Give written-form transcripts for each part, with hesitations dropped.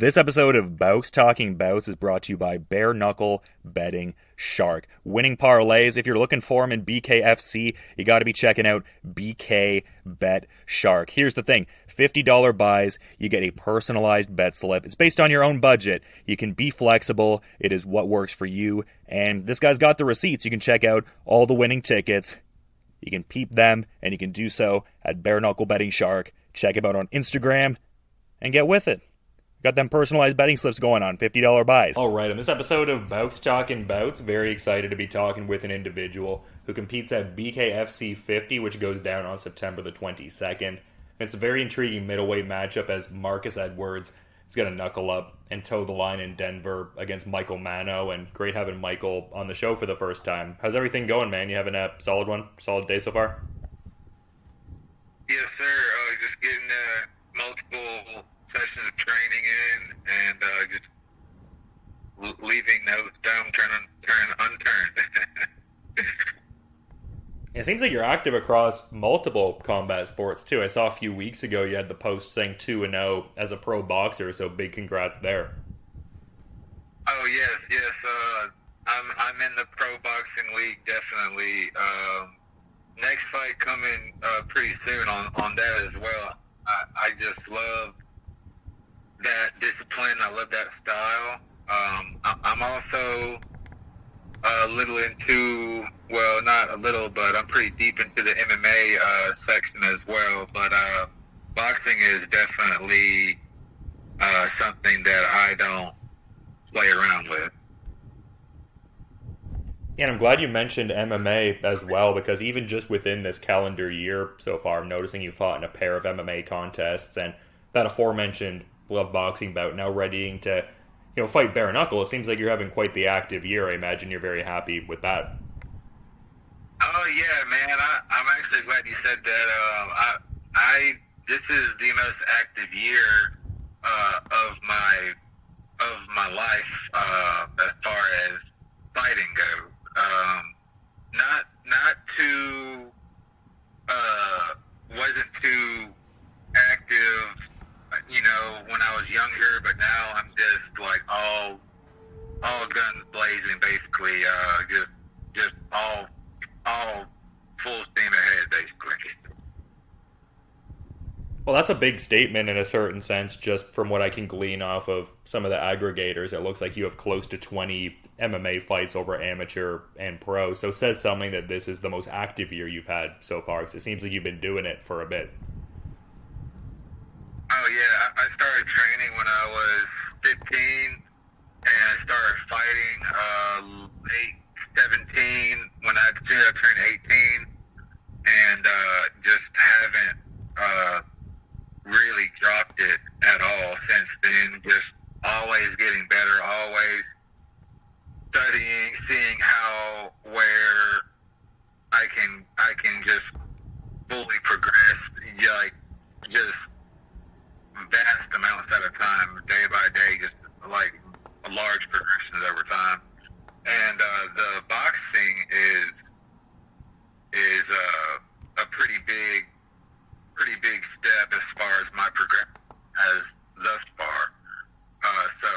This episode of Bouts Talking Bouts is brought to you by Bare Knuckle Betting Shark. Winning parlays, if you're looking for them in BKFC, you got to be checking out BK Bet Shark. Here's the thing, $50 buys, you get a personalized bet slip. It's based on your own budget. You can be flexible. It is what works for you. And this guy's got the receipts. You can check out all the winning tickets. You can peep them, and you can do so at Bare Knuckle Betting Shark. Check him out on Instagram and get with it. Got them personalized betting slips going on, $50 buys. All right, on this episode of Bouts Talking Bouts, very excited to be talking with an individual who competes at BKFC 50, which goes down on September the 22nd. It's a very intriguing middleweight matchup as Marcus Edwards is going to knuckle up and toe the line in Denver against Michael Manno, and great having Michael on the show for the first time. How's everything going, man? You having a solid one? Solid day so far? Yes, sir. Just getting multiple sessions of training in and just leaving no stone turn unturned. It seems like you're active across multiple combat sports too. I saw a few weeks ago you had the post saying 2-0 as a pro boxer, so big congrats there. Oh yes. I'm in the pro boxing league definitely. Next fight coming pretty soon on that as well. I just love that discipline. I love that style. I'm also a little into, well, not a little, but I'm pretty deep into the MMA section as well. But boxing is definitely something that I don't play around with. And I'm glad you mentioned MMA as well, because even just within this calendar year so far, I'm noticing you fought in a pair of MMA contests, and that aforementioned Love Boxing bout now readying to, fight bare knuckle. It seems like you're having quite the active year. I imagine you're very happy with that. Oh yeah, man! I'm actually glad you said that. This is the most active year of my life as far as fighting goes. Not too wasn't too active, when I was younger, but now I'm just like all guns blazing, basically. Just all full steam ahead, basically. Well, that's a big statement in a certain sense, just from what I can glean off of some of the aggregators. It looks like you have close to 20 MMA fights over amateur and pro, so it says something that this is the most active year you've had so far, because it seems like you've been doing it for a bit. Oh yeah, I started training when I was 15, and I started fighting late 17 when I turned 18, and just haven't really dropped it at all since then. Just always getting better, always studying, seeing where I can just fully progress, like just vast amounts at a time, day by day, just like large progressions over time. And the boxing is a pretty big step as far as my progression has thus far. So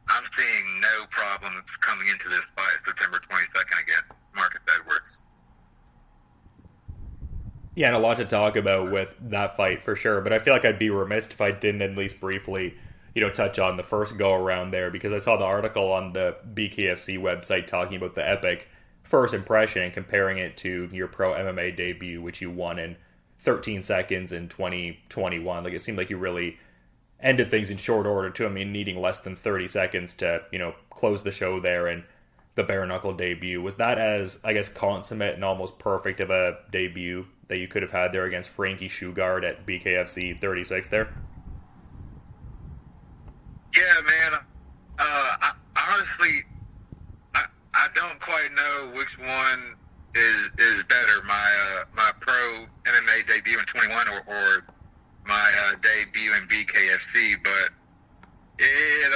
I'm seeing no problems coming into this fight September 22nd against Marcus Edwards. Yeah, and a lot to talk about with that fight for sure, but I feel like I'd be remiss if I didn't at least briefly, touch on the first go around there, because I saw the article on the BKFC website talking about the epic first impression and comparing it to your pro MMA debut, which you won in 13 seconds in 2021. Like, it seemed like you really ended things in short order too. I mean, needing less than 30 seconds to, close the show there, and the bare knuckle debut. Was that as, I guess, consummate and almost perfect of a debut that you could have had there against Frankie Shugard at BKFC 36 there? Yeah, man. I honestly, I don't quite know which one is better, my pro MMA debut in 21 or my debut in BKFC, but it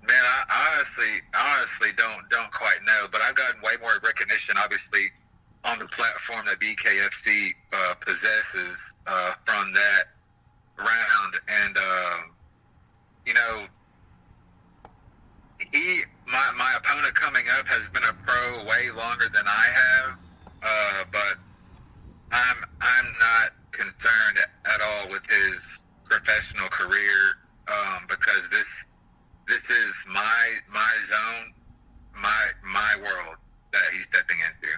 man, I honestly don't quite know, but I've gotten way more recognition, obviously, on the platform that BKFC possesses from that round, way longer than I have, but I'm not concerned at all with his professional career, because this is my zone, my world that he's stepping into.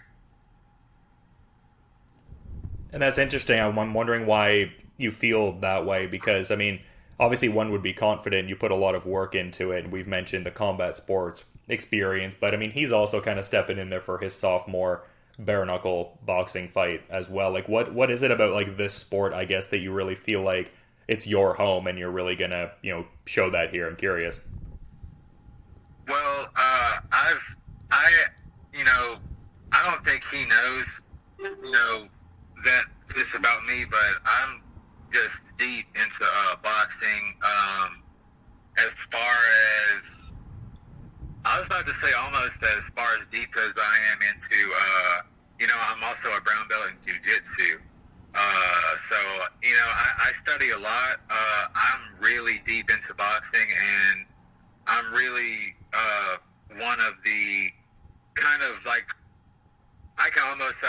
And that's interesting. I'm wondering why you feel that way because, I mean, obviously one would be confident. You put a lot of work into it. And we've mentioned the combat sports experience, but I mean, he's also kind of stepping in there for his sophomore bare knuckle boxing fight as well. Like, what is it about like this sport, I guess, that you really feel like it's your home and you're really gonna, show that here? I'm curious. Well, I don't think he knows, that this about me, but I'm just deep into boxing. As far as I was about to say, almost as far as deep as I am into, I'm also a brown belt in jiu-jitsu. So, I study a lot. I'm really deep into boxing, and I'm really one of the kind of like, I can almost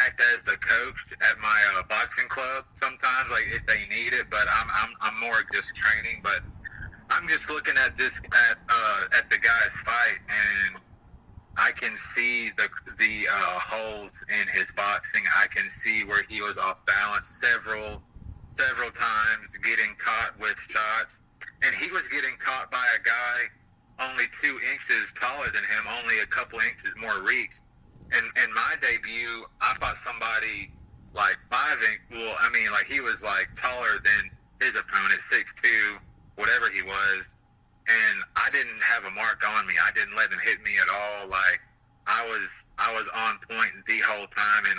act as the coach at my boxing club sometimes, like if they need it. But I'm more just training. But I'm just looking at this at the guy's fight, and I can see the holes in his boxing. I can see where he was off balance several times, getting caught with shots, and he was getting caught by a guy only 2 inches taller than him, only a couple inches more reach. And in my debut, I fought somebody like 5 inches. Well, I mean, like he was like taller than his opponent, 6'2", whatever he was. And I didn't have a mark on me. I didn't let him hit me at all. Like I was on point the whole time. And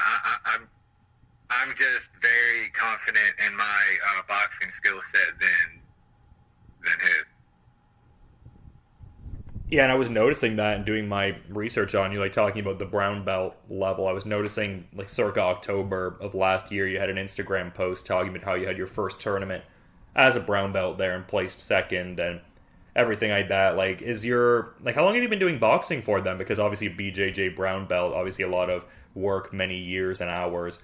I'm just very confident in my boxing skill set than his. Yeah, and I was noticing that and doing my research on you, like talking about the brown belt level. I was noticing, like, circa October of last year, you had an Instagram post talking about how you had your first tournament as a brown belt there and placed second and everything like that. Like, how long have you been doing boxing for then? Because obviously BJJ brown belt, obviously a lot of work, many years and hours,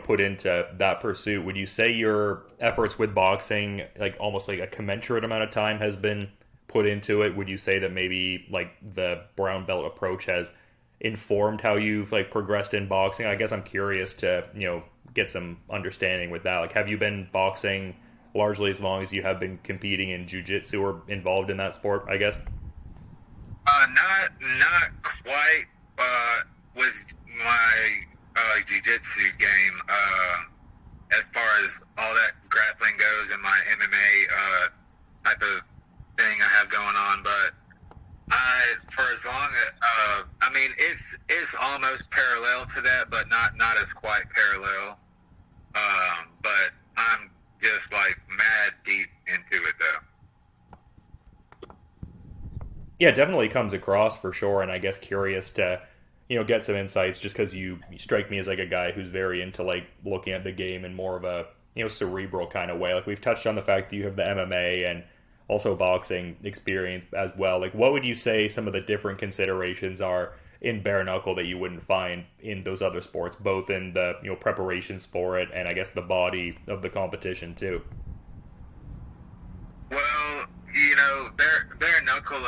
put into that pursuit. Would you say your efforts with boxing, like almost like a commensurate amount of time has been put into it? Would you say that maybe like the brown belt approach has informed how you've like progressed in boxing? I guess I'm curious to, get some understanding with that. Like, have you been boxing largely as long as you have been competing in jiu-jitsu or involved in that sport, I guess? Not quite, with my jiu-jitsu game. As far as all that grappling goes and my MMA type of thing I have going on, but for as long as it's almost parallel to that, but not as quite parallel. But I'm just like mad deep into it though. Yeah, it definitely comes across for sure, and I guess curious to get some insights just because you strike me as like a guy who's very into like looking at the game in more of a cerebral kind of way. Like we've touched on the fact that you have the MMA and also boxing experience as well. Like, what would you say some of the different considerations are in bare knuckle that you wouldn't find in those other sports, both in the preparations for it and I guess the body of the competition too? Well, bare knuckle,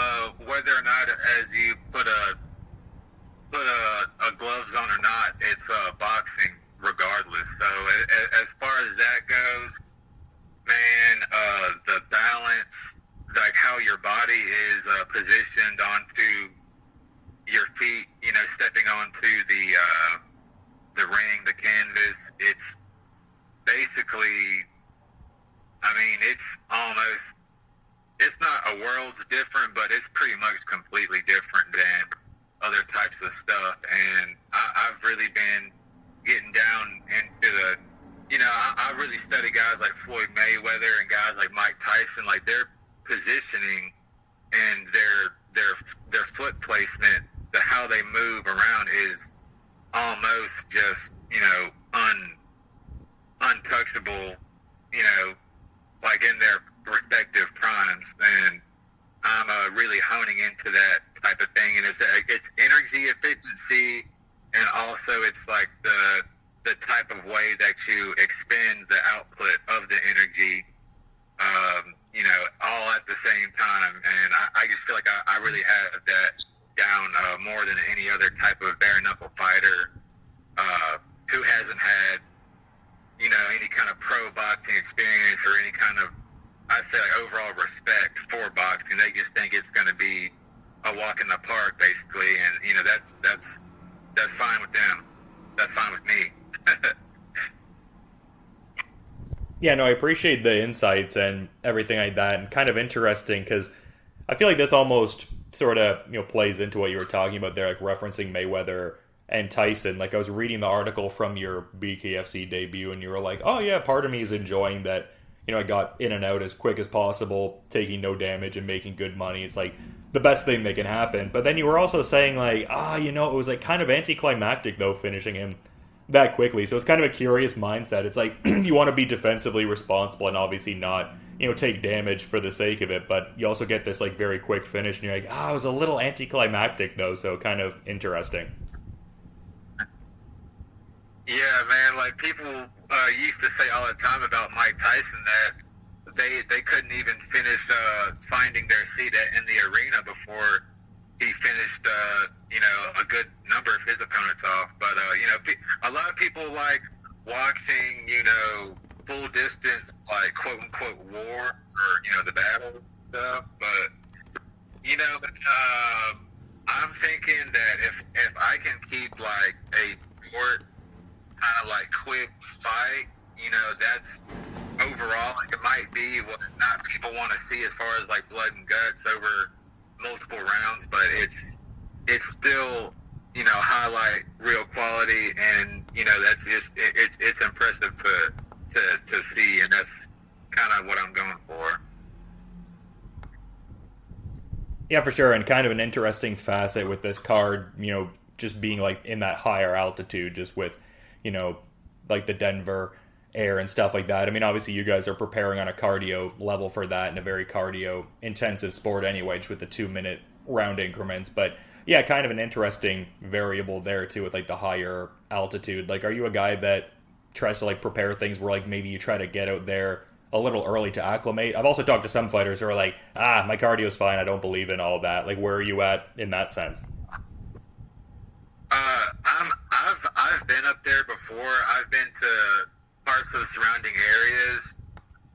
whether or not as you put a gloves on or not, it's boxing regardless. So as far as that goes, man, the balance, like how your body is positioned onto your feet, stepping onto the ring, the canvas, it's basically, it's not a world's different, but it's pretty much completely different than other types of stuff. And I've really been getting down into the, I really study guys like Floyd Mayweather and guys like Mike Tyson, like their positioning and their foot placement, how they move around is almost just, untouchable, like in their respective primes. And I'm really honing into that type of thing. And it's energy efficiency also it's like the type of way that you expend the output of the energy, all at the same time. And I just feel like I really have that down more than any other type of bare knuckle fighter who hasn't had, any kind of pro boxing experience or any kind of, I'd say, like, overall respect for boxing. They just think it's going to be a walk in the park, basically, and that's fine with them. That's fine with me. Yeah, no, I appreciate the insights and everything like that, and kind of interesting because I feel like this almost sort of plays into what you were talking about there, like referencing Mayweather and Tyson. Like, I was reading the article from your BKFC debut, and you were like, "Oh yeah, part of me is enjoying that. I got in and out as quick as possible, taking no damage and making good money. It's like the best thing that can happen." But then you were also saying like, it was like kind of anticlimactic though, finishing him that quickly. So it's kind of a curious mindset. It's like you want to be defensively responsible and obviously not, take damage for the sake of it, but you also get this like very quick finish and you're like, it was a little anticlimactic though, so kind of interesting. Yeah, man, like people used to say all the time about Mike Tyson that they couldn't even finish finding their seat in the arena before he finished, a good number of his opponents off. But, a lot of people like watching, full distance, like, quote-unquote war or, the battle stuff. But, I'm thinking that if I can keep, like, a short, kind of, like, quick fight, that's overall, like, it might be what not people want to see as far as, like, blood and guts over multiple rounds, but it's still highlight real quality, and that's just it's impressive to see, and that's kind of what I'm going for. Yeah, for sure, and kind of an interesting facet with this card, just being like in that higher altitude, just with like the Denver air and stuff like that. I mean, obviously you guys are preparing on a cardio level for that in a very cardio intensive sport anyway, just with the 2-minute round increments. But yeah, kind of an interesting variable there too with like the higher altitude. Like, are you a guy that tries to like prepare things where like maybe you try to get out there a little early to acclimate? I've also talked to some fighters who are like, my cardio's fine, I don't believe in all of that. Like, where are you at in that sense? I've been up there before. I've been to parts of surrounding areas,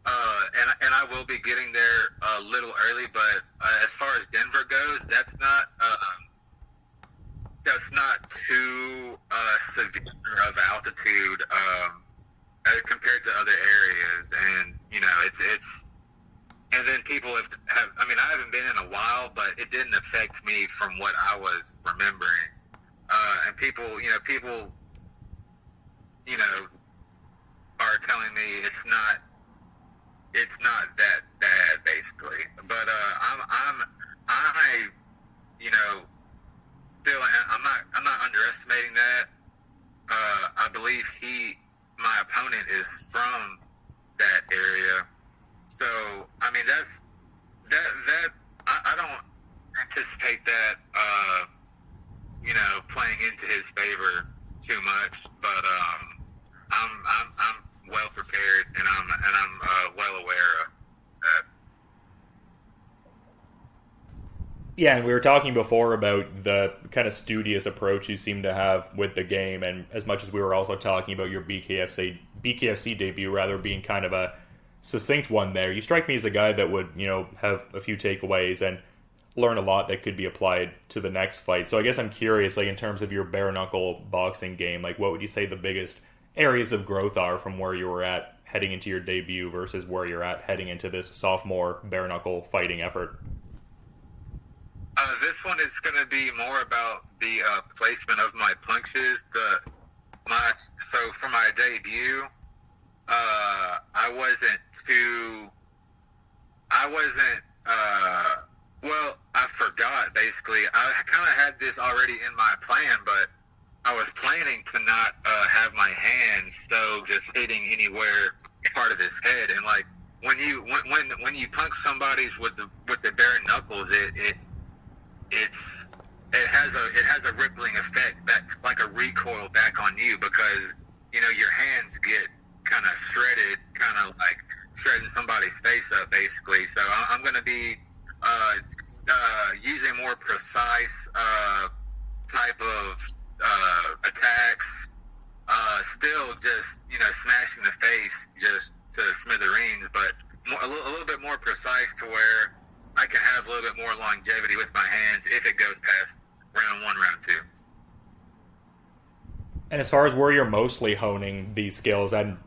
and I will be getting there a little early. But as far as Denver goes, that's not too severe of altitude compared to other areas, and it's. And then people have. I mean, I haven't been in a while, but it didn't affect me from what I was remembering. And people, are telling me it's not that bad, basically. But still, I'm not underestimating that. I believe my opponent is from that area, so I mean that I don't anticipate that. Playing into his favor too much, but I'm well prepared, and I'm well aware of that. Yeah, and we were talking before about the kind of studious approach you seem to have with the game, and as much as we were also talking about your BKFC debut rather being kind of a succinct one there, you strike me as a guy that would, have a few takeaways and learn a lot that could be applied to the next fight. So I guess I'm curious, like, in terms of your bare knuckle boxing game, like, what would you say the biggest areas of growth are from where you were at heading into your debut versus where you're at heading into this sophomore bare knuckle fighting effort? This one is going to be more about the placement of my punches. So for my debut, I forgot, basically. I kind of had this already in my plan, but I was planning to not have my hands so just hitting anywhere part of his head. And like when you punch somebody's with the bare knuckles, it's it has a rippling effect, that like a recoil back on you, because your hands get kind of shredded, kind of like shredding somebody's face up, basically. So I'm going to be using more precise type of attacks. Still just smashing the face just to smithereens, but a little bit more precise, to where I can have a little bit more longevity with my hands if it goes past round 1, round 2. And as far as where you're mostly honing these skills, and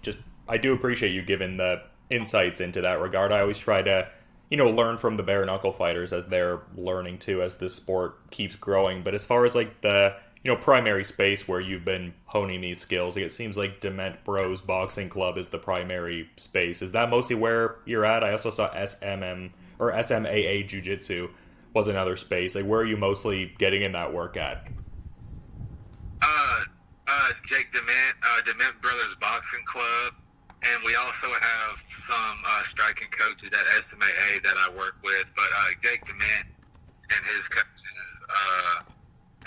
just I do appreciate you giving the insights into that regard. I always try to learn from the bare knuckle fighters as they're learning too, as this sport keeps growing. But as far as like the primary space where you've been honing these skills, like it seems like Dement Bros Boxing Club is the primary space. Is that mostly where you're at? I also saw SMAA Jiu Jitsu was another space. Like, where are you mostly getting in that work at? Jake Dement Brothers Boxing Club, and we also have some striking coaches at SMAA that I work with. But Jake Dement and his coaches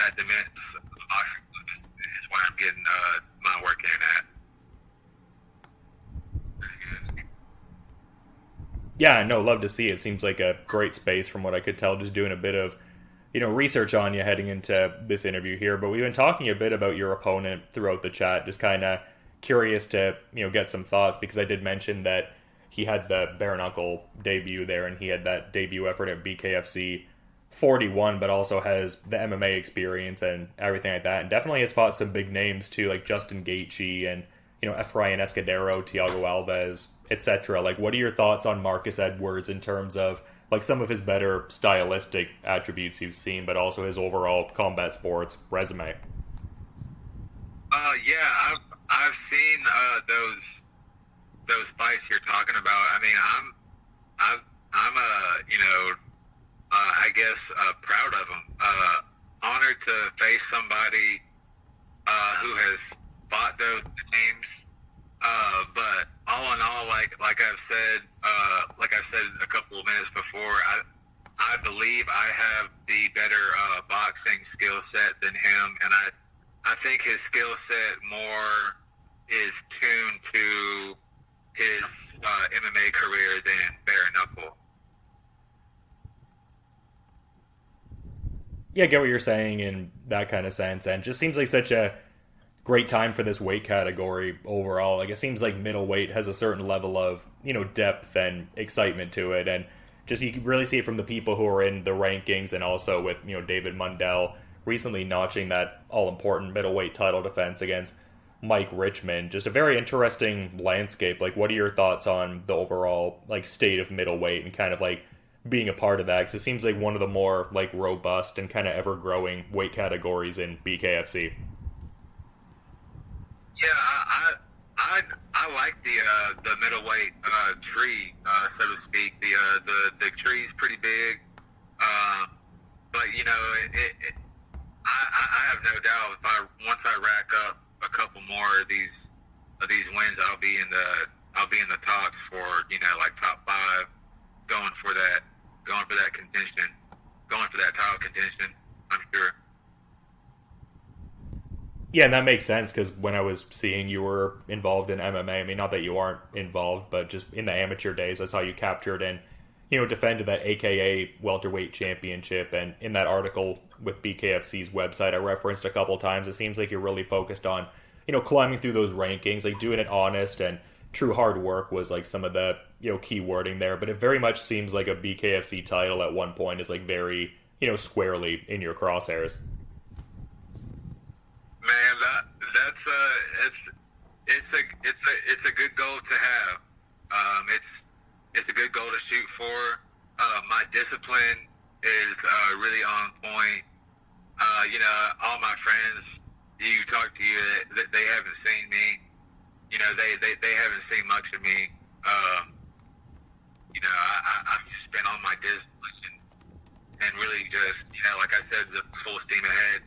at Dement's Boxing Club is where I'm getting my work in at. Yeah, no, love to see it. Seems like a great space from what I could tell, just doing a bit of research on you heading into this interview here. But we've been talking a bit about your opponent throughout the chat, just kind of curious to get some thoughts, because I did mention that he had the bare knuckle debut there, and he had that debut effort at BKFC 41, but also has the MMA experience and everything like that, and definitely has fought some big names too, like Justin Gaethje and Efrain Escudero, Thiago Alves, etc. Like, what are your thoughts on Marcus Edwards in terms of like some of his better stylistic attributes you've seen, but also his overall combat sports resume? Yeah, I've seen those fights you're talking about. I mean, I'm I guess proud of him. Honored to face somebody who has fought those names. But all in all, like I've said a couple of minutes before, I believe I have the better boxing skill set than him, and I think his skill set more is tuned to his MMA career than bare knuckle. Yeah, I get what you're saying in that kind of sense, and just seems like such a great time for this weight category overall. Like, it seems like middleweight has a certain level of depth and excitement to it, and just you can really see it from the people who are in the rankings, and also with David Mundell recently notching that all-important middleweight title defense against Mike Richmond. Just a very interesting landscape. Like, what are your thoughts on the overall like state of middleweight and kind of like being a part of that? Because it seems like one of the more like robust and kind of ever-growing weight categories in BKFC. Yeah, I like the middleweight tree, so to speak. The tree's pretty big, but I have no doubt once I rack up a couple more of these wins, I'll be in the talks for like top 5, going for that contention, going for that title contention. I'm sure. Yeah, and that makes sense, because when I was seeing you were involved in MMA, I mean, not that you aren't involved, but just in the amateur days, I saw you captured and, defended that AKA welterweight championship. And in that article with BKFC's website, I referenced a couple times, it seems like you're really focused on, climbing through those rankings, like doing it honest, and true hard work was like some of the, key wording there. But it very much seems like a BKFC title at one point is like very, squarely in your crosshairs. Man, it's a good goal to have. It's a good goal to shoot for. My discipline is really on point. All my friends you talk to, they haven't seen me. They haven't seen much of me. I've just been on my discipline and really just like I said, the full steam ahead.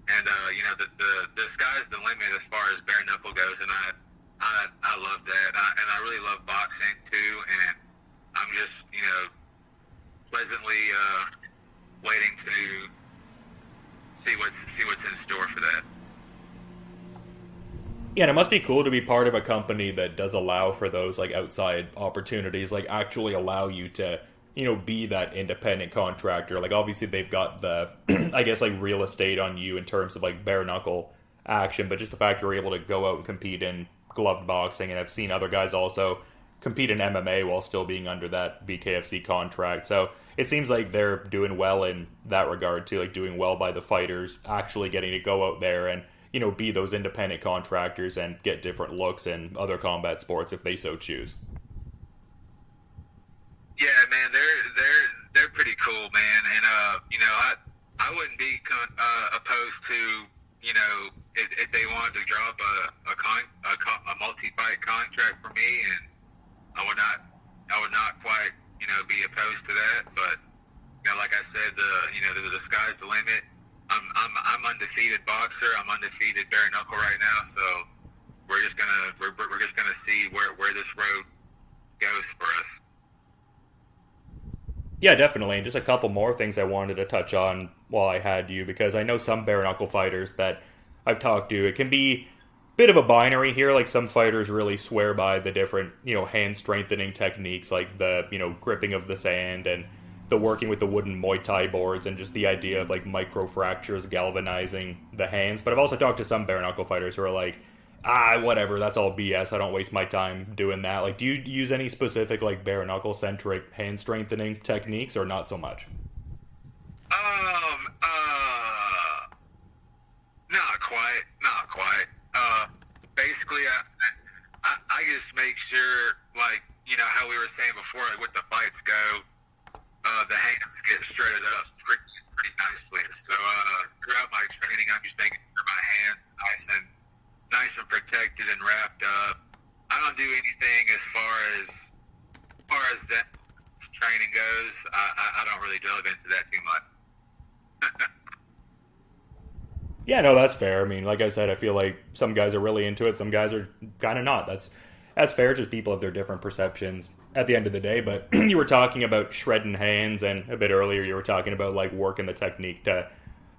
And the sky's the limit as far as bare knuckle goes, and I love that, and I really love boxing too. And I'm just pleasantly waiting to Yeah, and it must be cool to be part of a company that does allow for those like outside opportunities, like actually allow you to, be that independent contractor. Like obviously they've got the, I guess like real estate on you in terms of like bare knuckle action, but just the fact you're able to go out and compete in gloved boxing, and I've seen other guys also compete in MMA while still being under that BKFC contract. So it seems like they're doing well in that regard too, like doing well by the fighters, actually getting to go out there and be those independent contractors and get different looks in other combat sports if they so choose. Yeah, man, they're pretty cool, man, and I wouldn't be opposed to if they wanted to drop a multi-fight contract for me, and I would not quite be opposed to that, but like I said, the sky's the limit. I'm undefeated boxer. I'm undefeated bare knuckle right now. So we're just gonna see where this road goes for us. Yeah, definitely. And just a couple more things I wanted to touch on while I had you, because I know some bare knuckle fighters that I've talked to, it can be a bit of a binary here. Like some fighters really swear by the different, hand strengthening techniques, like the, gripping of the sand and the working with the wooden Muay Thai boards, and just the idea of like micro fractures galvanizing the hands. But I've also talked to some bare knuckle fighters who are like, whatever, that's all BS. I don't waste my time doing that. Like, do you use any specific like bare knuckle centric hand strengthening techniques, or not so much? Not quite. Basically, I just make sure, like, how we were saying before, like, with the fights go, the hands get shredded up pretty nicely. So throughout my training, I'm just making sure my hands nice and protected and wrapped up. I don't do anything as far as that training goes. I don't really delve into that too much. Yeah, no, that's fair. I mean, like I said, I feel like some guys are really into it, some guys are kind of not. That's fair. Just people have their different perceptions at the end of the day. But you were talking about shredding hands, and a bit earlier you were talking about like working the technique to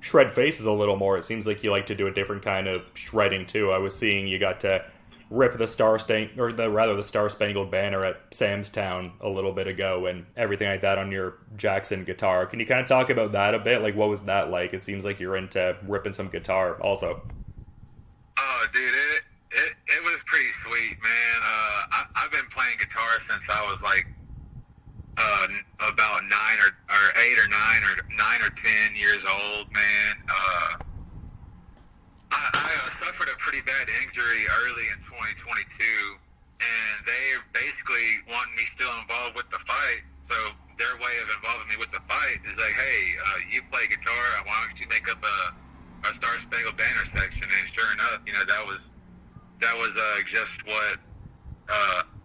shred faces a little more. It seems like you like to do a different kind of shredding too. I was seeing you got to rip the Star Spangled Banner at Sam's Town a little bit ago, and everything like that on your Jackson guitar. Can you kind of talk about that a bit? Like, what was that like? It seems like you're into ripping some guitar also. Oh, dude, it was pretty sweet, man. I've been playing guitar since I was like about 9 or 10 years old, man. I suffered a pretty bad injury early in 2022, and they basically want me still involved with the fight. So their way of involving me with the fight is like, hey, you play guitar, why don't you make up a Star Spangled Banner section? And sure enough, that was just what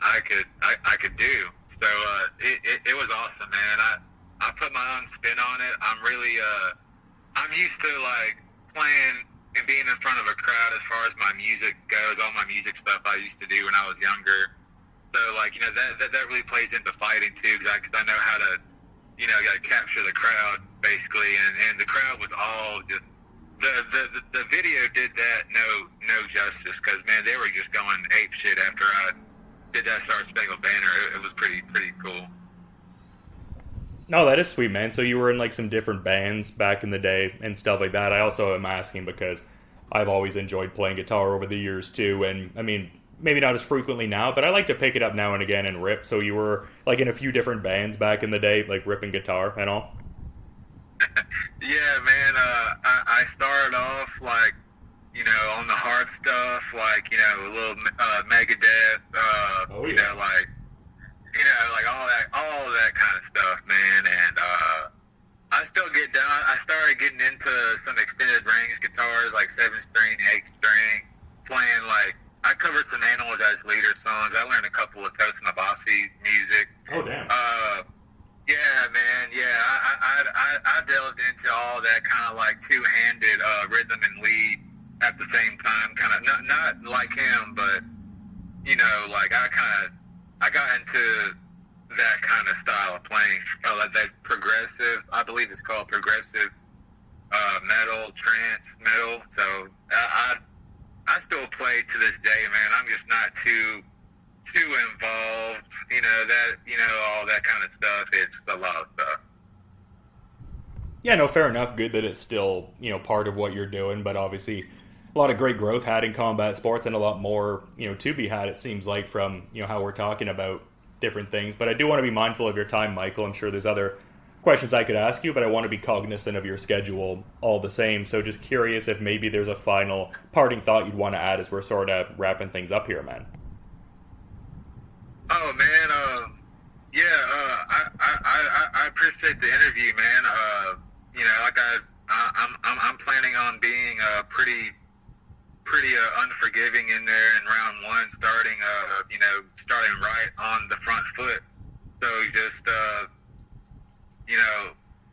I could do. So it was awesome, man. I put my own spin on it. I'm used to like playing and being in front of a crowd as far as my music goes. All my music stuff I used to do when I was younger. So like that really plays into fighting too, because I know how to capture the crowd basically, and the crowd was all just. The video did that no justice, because man, they were just going ape shit after I did that Star Spangled Banner. It was pretty cool. No, that is sweet, man. So you were in like some different bands back in the day and stuff like that. I also am asking because I've always enjoyed playing guitar over the years too, and I mean, maybe not as frequently now, but I like to pick it up now and again and rip. So you were like in a few different bands back in the day, like ripping guitar and all? Yeah, man. I started off like, on the hard stuff, like, a little Megadeth, all that kind of stuff, man. And I still get down. I started getting into some extended range guitars, like 7-string, 8-string, playing like, I covered some Animal Jazz Leader songs. I learned a couple of Tosin Abasi music. Oh, damn. Yeah, man. Yeah, I delved into all that kind of like two-handed rhythm and lead at the same time. Kind of not like him, but like I got into that kind of style of playing, like that progressive. I believe it's called progressive metal, trance metal. So I still play to this day, man. I'm just not too involved. All that kind of stuff. It's a lot of stuff. Yeah, no, fair enough. Good that it's still, part of what you're doing, but obviously a lot of great growth had in combat sports and a lot more, to be had, it seems like, from, how we're talking about different things. But I do want to be mindful of your time, Michael. I'm sure there's other questions I could ask you, but I want to be cognizant of your schedule all the same. So just curious if maybe there's a final parting thought you'd want to add as we're sort of wrapping things up here, man. Oh man, I appreciate the interview, man. I'm planning on being pretty unforgiving in there in round one, starting right on the front foot. So just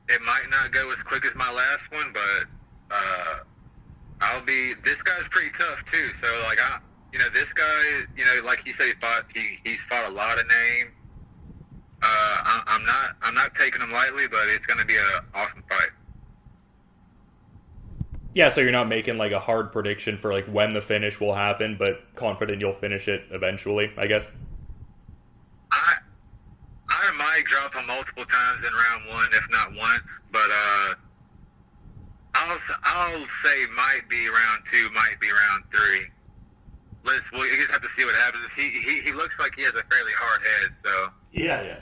it might not go as quick as my last one, but this guy's pretty tough too. So this guy, like he said, he's fought a lot of names. I'm not taking him lightly, but it's going to be an awesome fight. Yeah, so you're not making like a hard prediction for like when the finish will happen, but confident you'll finish it eventually, I guess. I might drop him multiple times in round one, if not once, but I'll say might be round two, might be round three. We'll just have to see what happens. He looks like he has a fairly hard head, so yeah.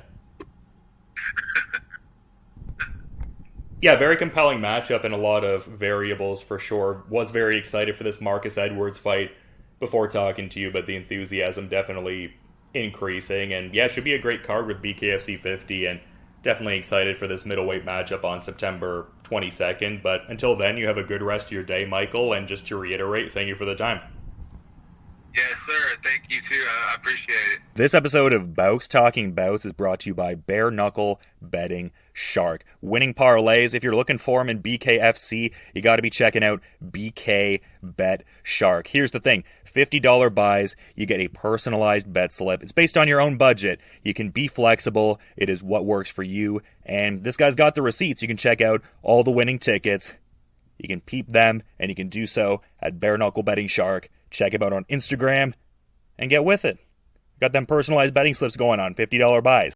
Yeah, very compelling matchup and a lot of variables for sure. Was very excited for this Marcus Edwards fight before talking to you, but the enthusiasm definitely increasing. And yeah, it should be a great card with BKFC 50, and definitely excited for this middleweight matchup on September 22nd. But until then, you have a good rest of your day, Michael, and just to reiterate, thank you for the time. Yes, sir. Thank you, too. I appreciate it. This episode of Bouts Talking Bouts is brought to you by Bare Knuckle Betting Shark. Winning parlays, if you're looking for them in BKFC, you got to be checking out BK Bet Shark. Here's the thing. $50 buys, you get a personalized bet slip. It's based on your own budget. You can be flexible. It is what works for you. And this guy's got the receipts. You can check out all the winning tickets. You can peep them, and you can do so at Bare Knuckle Betting Shark. Check him out on Instagram and get with it. Got them personalized betting slips going on, $50 buys.